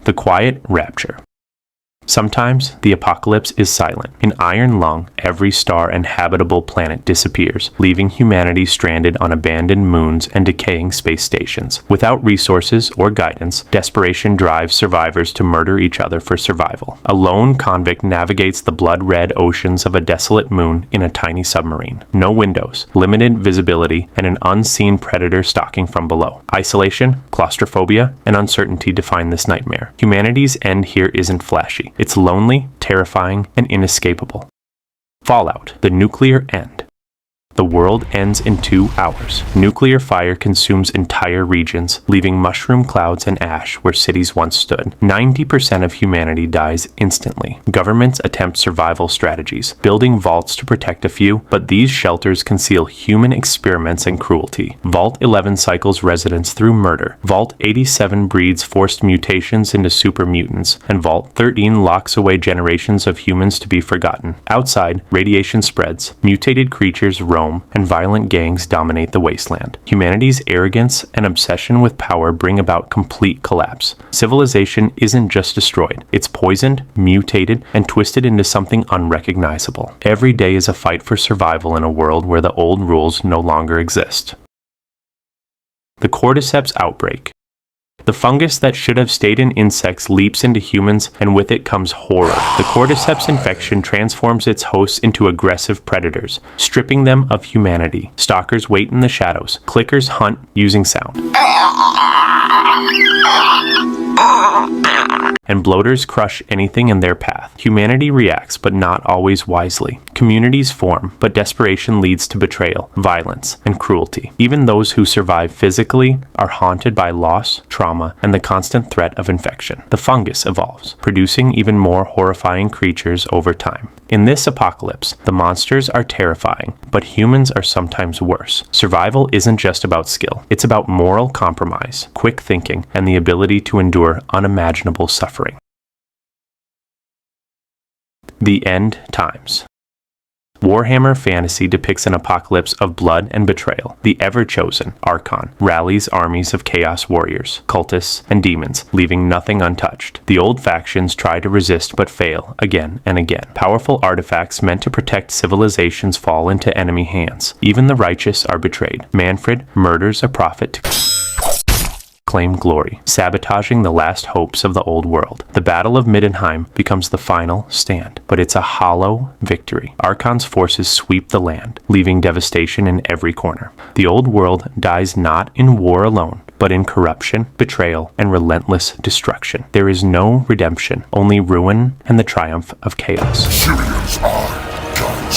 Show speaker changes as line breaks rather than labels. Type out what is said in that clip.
The Quiet Rapture. Sometimes the apocalypse is silent. In iron lung, every star and habitable planet disappears, leaving humanity stranded on abandoned moons and decaying space stations. Without resources or guidance, desperation drives survivors to murder each other for survival. A lone convict navigates the blood-red oceans of a desolate moon in a tiny submarine. No windows, limited visibility, and an unseen predator stalking from below. Isolation, claustrophobia, and uncertainty define this nightmare. Humanity's end here isn't flashy. It's lonely, terrifying, and inescapable. Fallout, the nuclear end. The world ends in 2 hours. Nuclear fire consumes entire regions, leaving mushroom clouds and ash where cities once stood. 90% of humanity dies instantly. Governments attempt survival strategies, building vaults to protect a few, but these shelters conceal human experiments and cruelty. Vault 11 cycles residents through murder. Vault 87 breeds forced mutations into super mutants, and Vault 13 locks away generations of humans to be forgotten. Outside, radiation spreads, mutated creatures roam, and violent gangs dominate the wasteland. Humanity's arrogance and obsession with power bring about complete collapse. Civilization isn't just destroyed, it's poisoned, mutated, and twisted into something unrecognizable. Every day is a fight for survival in a world where the old rules no longer exist. The Cordyceps Outbreak. The fungus that should have stayed in insects leaps into humans, and with it comes horror. The cordyceps infection transforms its hosts into aggressive predators, stripping them of humanity. Stalkers wait in the shadows. Clickers hunt using sound. And bloaters crush anything in their path. Humanity reacts, but not always wisely. Communities form, but desperation leads to betrayal, violence, and cruelty. Even those who survive physically are haunted by loss, trauma, and the constant threat of infection. The fungus evolves, producing even more horrifying creatures over time. In this apocalypse, the monsters are terrifying, but humans are sometimes worse. Survival isn't just about skill. It's about moral compromise, quick thinking, and the ability to endure unimaginable suffering. The End Times. Warhammer Fantasy depicts an apocalypse of blood and betrayal. The Ever-Chosen, Archon, rallies armies of chaos warriors, cultists, and demons, leaving nothing untouched. The old factions try to resist but fail again and again. Powerful artifacts meant to protect civilizations fall into enemy hands. Even the righteous are betrayed. Manfred murders a prophet to claim glory, sabotaging the last hopes of the old world. The Battle of Middenheim becomes the final stand, but it's a hollow victory. Archon's forces sweep the land, leaving devastation in every corner. The old world dies not in war alone, but in corruption, betrayal, and relentless destruction. There is no redemption, only ruin and the triumph of chaos.
Syrians are done.